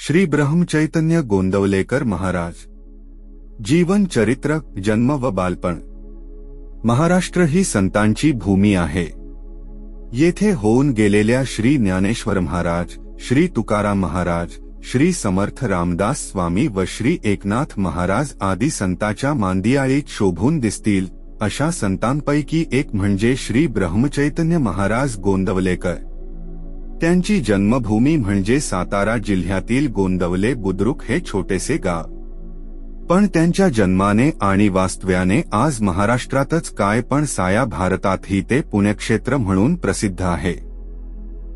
श्री ब्रह्मचैतन्य गोंदवलेकर महाराज। जीवन चरित्र, जन्म व बालपण। महाराष्ट्र ही संतांची भूमी आहे। येथे होऊन गेलेल्या श्री ज्ञानेश्वर महाराज, श्री तुकाराम महाराज, श्री समर्थ रामदास स्वामी व श्री एकनाथ महाराज आदी संतांच्या मांदियाळीत शोभून दिसतील अशा संतांपैकी एक म्हणजे श्री ब्रह्मचैतन्य महाराज गोंदवलेकर। त्यांची जन्मभूमी म्हणजे सातारा जिल्ह्यातील गोंदवले बुद्रुक हे छोटेसे गाव। पण त्यांच्या जन्माने आणि वास्तव्याने आज महाराष्ट्रातच काय पण साया भारतातही ते पुण्यक्षेत्र म्हणून प्रसिद्ध आहे।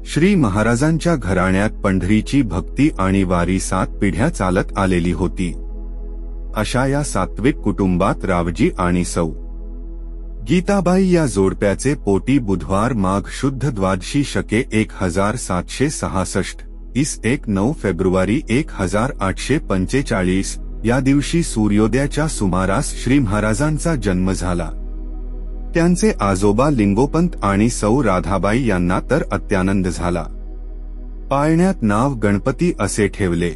श्री महाराजांच्या घराण्यात पंढरीची भक्ती आणि वारी 7 पिढ्या चालत आलेली होती। अशा या सात्विक कुटुंबात रावजी आणि सौ गीताबाई या जोडप्याचे पोटी बुधवार माघ शुद्ध द्वादशी शके 1766 इस 19 फेब्रुवारी 1845 या दिवशी सूर्योदयाच्या सुमारास श्री महाराजांचा जन्म झाला। त्यांचे आजोबा लिंगोपंत आणि सौ राधाबाई यांना तर अत्यानंद झाला। पाळण्यात नाव गणपती असे ठेवले।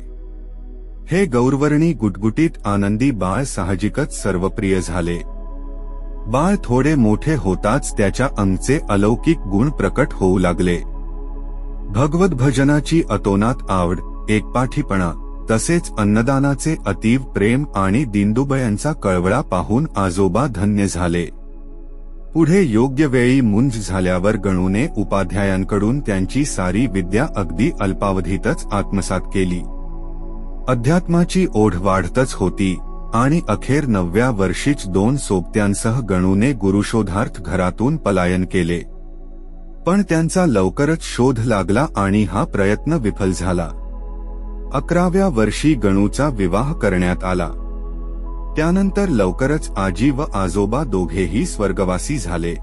हे गौरवर्णी गुटगुटीत आनंदी बाळ साहजिकच सर्वप्रिय झाले। बाळ थोडे मोठे होताच त्याच्या अंगचे अलौकिक गुण प्रकट होऊ लागले। भगवत भजनाची अतोनात आवड, एकपाठीपणा, तसेच अन्नदानाचे अतीव प्रेम आणि दीनदुबळ्यांचा कळवळा पाहून आजोबा धन्य झाले। पुढे योग्य वेळी मुंज झाल्यावर गणूने उपाध्यायांकडून त्यांची सारी विद्या अगदी अल्पावधीतच आत्मसात केली। अध्यात्माची ओढ वाढतच होती आणि अखेर 9व्या वर्षीच 2 सोबत्यांसह गणूने गुरुशोधार्थ घरातून पलायन केले। पण त्यांचा लवकरच शोध लागला आणि हा प्रयत्न विफल झाला। 11व्या वर्षी गणूचा विवाह करण्यात आला। त्यानंतर लवकरच आजी व आजोबा दोघेही स्वर्गवासी झाले।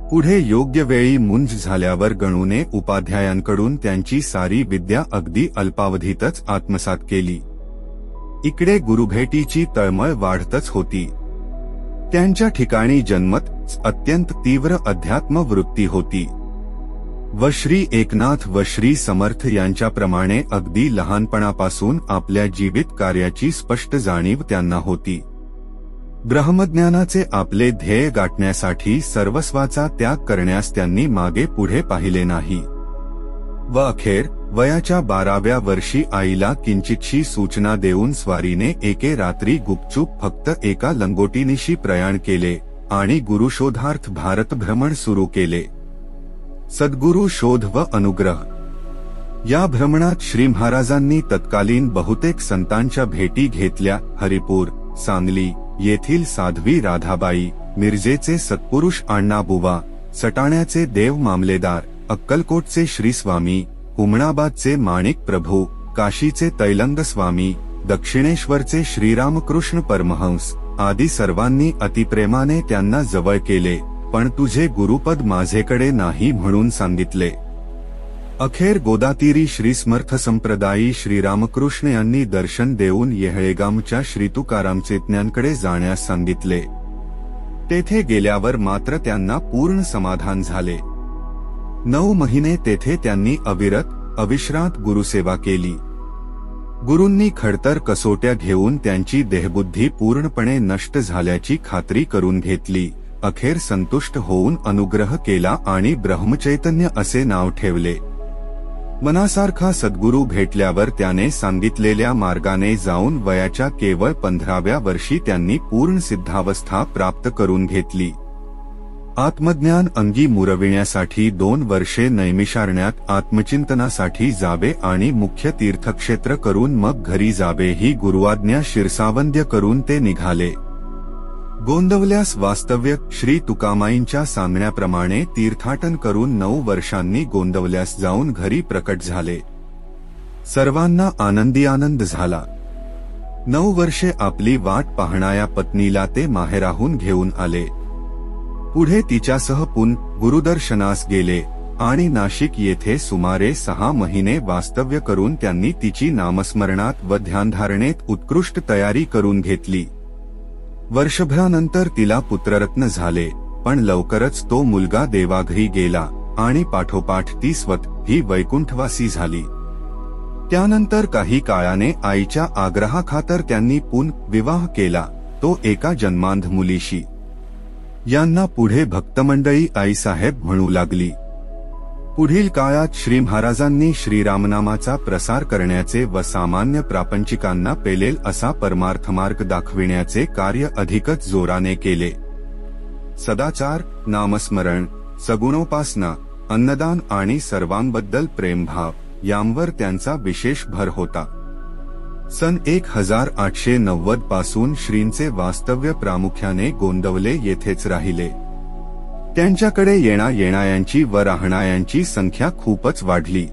पुढे योग्य वेळी मुंज झाल्यावर गणूने उपाध्यायांकडून त्यांची सारी विद्या अगदी अल्पावधीतच आत्मसात केली। इकडे गुरुभेटीची तळमळ वाढतच होती। त्यांच्या ठिकाणी जन्मत अत्यंत तीव्र अध्यात्म वृत्ती होती व श्री एकनाथ व श्री समर्थ यांच्याप्रमाणे अगदी लहानपणापासून आपल्या जीवित कार्याची स्पष्ट जाणीव त्यांना होती। ब्रह्मज्ञानाचे आपले ध्येय गाठण्यासाठी सर्वस्वाचा त्याग करण्यास त्यांनी मागे पुढे पाहिले नाही व अखेर वयाच्या 12व्या वर्षी आईला किंचितशी सूचना देऊन स्वारीने एके रात्री गुपचूप फक्त एका लंगोटीनिशी प्रयाण केले आणि गुरुशोधार्थ भारत भ्रमण सुरू केले। सद्गुरु शोध व अनुग्रह या भ्रमणात श्री महाराजांनी तत्कालीन बहुतेक संतांच्या भेटी घेतल्या। हरिपूर, सांगली येथील साध्वी राधाबाई, मिरजेचे सत्पुरुष अण्णाबुवा, सटाण्याचे देव मामलेदार, अक्कलकोटचे श्री स्वामी, उमणाबादचे माणिक प्रभू, काशीचे तैलंग स्वामी, दक्षिणेश्वरचे श्रीरामकृष्ण परमहंस आदी सर्वांनी अतिप्रेमाने त्यांना जवळ केले, पण तुझे गुरुपद माझेकडे नाही म्हणून सांगितले। अखेर गोदातीरी श्री समर्थ संप्रदायी श्रीरामकृष्ण यांनी दर्शन देऊन येहळेगामच्या श्री तुकाराम चेतन्यांकडे जाण्यास सांगितले। तेथे गेल्यावर मात्र त्यांना पूर्ण समाधान झाले। 9 महिने तेथे त्यांनी अविश्रांत गुरुसेवा केली। गुरूंनी खडतर कसोट्या घेऊन त्यांची देहबुद्धी पूर्णपणे नष्ट झाल्याची खात्री करून घेतली। अखेर संतुष्ट होऊन अनुग्रह केला आणि ब्रह्मचैतन्य असे नाव ठेवले। मनासारखा सद्गुरू भेटल्यावर त्याने सांगितलेल्या मार्गाने जाऊन वयाच्या केवळ 15व्या वर्षी त्यांनी पूर्ण सिद्धावस्था प्राप्त करून घेतली। आत्मज्ञान अंगी मुरविण्यासाठी 2 वर्षे नैमिषारण्यात आत्मचिंतनासाठी जावे आणि मुख्य तीर्थक्षेत्र करून मग घरी जावे ही गुरुआज्ञा शिरसावंद्य करून ते निघाले। गोंदवल्यास वास्तव्य श्री तुकामाईंच्या सांगण्याप्रमाणे तीर्थाटन करून 9 वर्षांनी गोंदवल्यास जाऊन घरी प्रकट झाले। सर्वांना आनंद झाला। 9 वर्षे आपली वाट पाहणाऱ्या पत्नीला ते माहेराहून घेऊन आले। पुढे तिच्यासह गुरुदर्शनास गेले आणि नाशिक येथे सुमारे 6 महिने वास्तव्य करून त्यांनी तिची नामस्मरणात व ध्यानधारणेत उत्कृष्ट तयारी करून घेतली। वर्षभरानंतर तिला पुत्ररत्न झाले, पण लवकरच तो मुलगा देवाघरी गेला आणि पाठोपाठ ती स्वतः ही वैकुंठवासी झाली। त्यानंतर काही काळाने आईच्या आग्रहाखातर त्यांनी विवाह केला, तो एका जन्मांध मुलीशी. यांना पुढे भक्तमंडळी आईसाहेब म्हणू लागली. पुढील काळात श्री महाराजांनी श्रीरामनामाचा प्रसार करण्याचे व सामान्य प्रापंचिकांना पेलेल असा परमार्थमार्ग दाखविण्याचे कार्य अधिकच जोराने केले. सदाचार, नामस्मरण, सगुणोपासना, अन्नदान आणि सर्वांबद्दल प्रेमभाव यांवर त्यांचा विशेष भर होता. सन 1890 पासून श्रींचे वास्तव्य प्रामुख्याने गोंदवले येथेच राहिले. त्यांच्याकडे येणायांची व राहणायांची संख्या खूपच वाढली.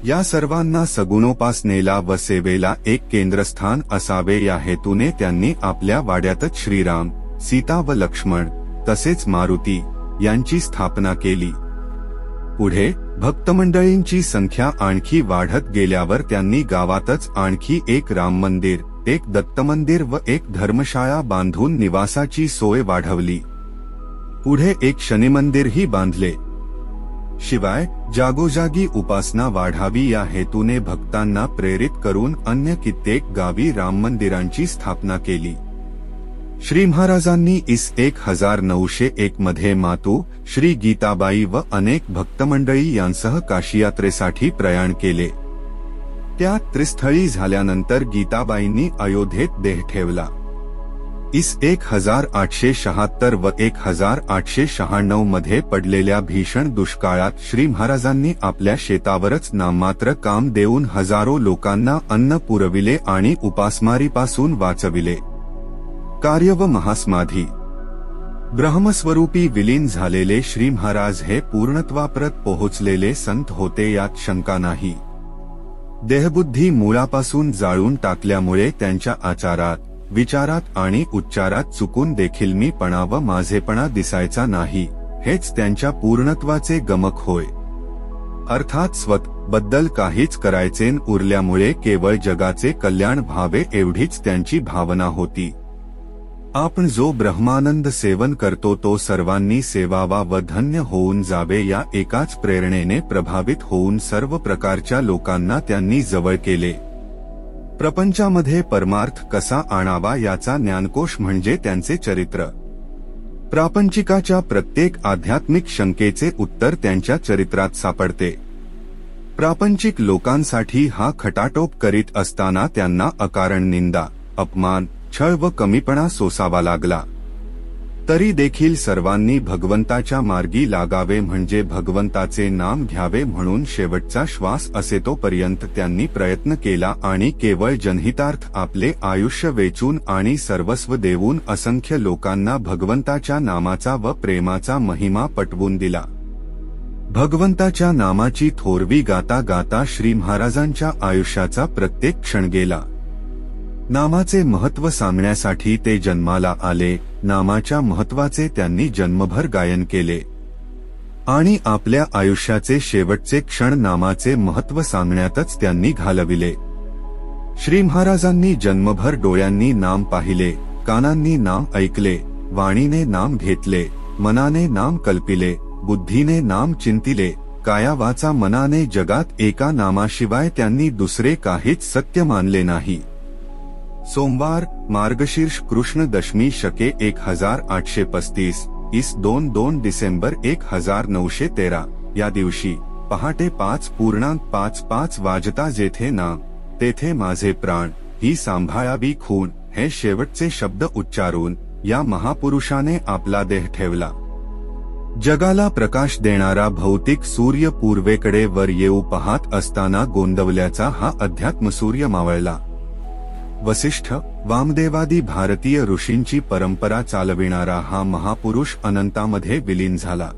या सर्वांना सगुणोपासनेला व सेवेला एक केंद्रस्थान असावे या हेतूने त्यांनी आपल्या वाड्यातच श्रीराम, सीता व लक्ष्मण तसेच मारुती यांची स्थापना केली. पुढे भक्तमंडळींची संख्या आणखी वाढत गेल्यावर त्यांनी गावातच आणखी एक राम मंदिर, एक दत्त मंदिर व एक धर्मशाळा बांधून निवासाची सोय वाढवली. पुढे एक शनी मंदिरही बांधले. शिवाय जागोजागी उपासना वाढावी या हेतूने भक्तांना प्रेरित करून अन्य कित्येक गावी राम मंदिरांची स्थापना केली. श्री महाराजांनी 1901 मध्ये मातू श्री गीताबाई व अनेक भक्तमंडळी यांसह काशीयात्रेसाठी प्रयाण केले. त्यात त्रिस्थळी झाल्यानंतर गीताबाईंनी अयोध्येत देह ठेवला. 1876 व 1896 मध्ये पडलेल्या भीषण दुष्काळात श्री महाराजांनी आपल्या शेतावरच नाममात्र काम देऊन हजारो लोकांना अन्न पुरविले आणि उपासमारीपासून वाचविले. कार्य व महासमाधी. ब्रह्मस्वरूपी विलीन झालेले श्री महाराज हे पूर्णत्वाप्रत पोहोचलेले संत होते यात शंका नाही. देहबुद्धी मुळापासून जाळून टाकल्यामुळे त्यांच्या आचारात, विचारात आणि उच्चारात चुकून देखील मीपणा व माझेपणा दिसायचा नाही, हेच त्यांच्या पूर्णत्वाचे गमक होय. अर्थात स्वतःबद्दल काहीच करायचे उरल्यामुळे केवळ जगाचे कल्याण व्हावे एवढीच त्यांची भावना होती. आपण जो ब्रह्मानंद सेवन करतो तो सर्वांनी सेवावा व धन्य होऊन जावे या एकाच प्रेरणेने प्रभावित होऊन सर्व प्रकारच्या लोकांना त्यांनी जवळ केले. प्रपंचामध्ये परमार्थ कसा आणावा याचा ज्ञानकोश म्हणजे त्यांचे चरित्र. प्रापंचिकाच्या प्रत्येक आध्यात्मिक शंकेचे उत्तर त्यांच्या चरित्रात सापडते. प्रापंचिक लोकांसाठी हा खटाटोप करीत असताना त्यांना अकारण निंदा, अपमान, छळ व कमीपणा सोसावा लागला. तरी देखील सर्वांनी भगवंताच्या मार्गी लागावे म्हणजे भगवंताचे नाम घ्यावे म्हणून शेवटचा श्वास असे तोपर्यंत त्यांनी प्रयत्न केला आणि केवळ जनहितार्थ आपले आयुष्य वेचून आणि सर्वस्व देऊन असंख्य लोकांना भगवंताच्या नामाचा व प्रेमाचा महिमा पटवून दिला. भगवंताच्या नामाची थोरवी गाता गाता श्री महाराजांच्या आयुष्याचा प्रत्येक क्षण गेला. नामाचे महत्त्व सांगण्यासाठी ते जन्माला आले. नामाच्या महत्त्वाचे त्यांनी जन्मभर गायन केले आणि आपल्या आयुष्याचे शेवटचे क्षण नामाचे महत्त्व सांगण्यातच त्यांनी घालविले. श्री महाराजांनी जन्मभर डोळ्यांनी नाम पाहिले, कानांनी नाम ऐकले, वाणीने नाम घेतले, मनाने नाम कल्पिले, बुद्धीने नाम चिंतिले, काया वाचा मनाने जगात एका नामाशिवाय त्यांनी दुसरे काहीच सत्य मानले नाही. सोमवार, मार्गशीर्ष कृष्ण दशमी शके 1835 इस 2 डिसेंबर 1913 या दिवशी पहाटे 5:55 वाजता जेथे ना तेथे माझे प्राण ही सांभाळावी खूण हे शेवटचे शब्द उच्चारून या महापुरुषाने आपला देह ठेवला. जगाला प्रकाश देणारा भौतिक सूर्य पूर्वेकडे वर येऊ पाहत असताना गोंदवल्याचा हा अध्यात्मसूर्य मावळला. वसिष्ठ, वामदेवादी भारतीय ऋषींची परंपरा चालविणारा हा महापुरुष अनंतामध्ये विलीन झाला.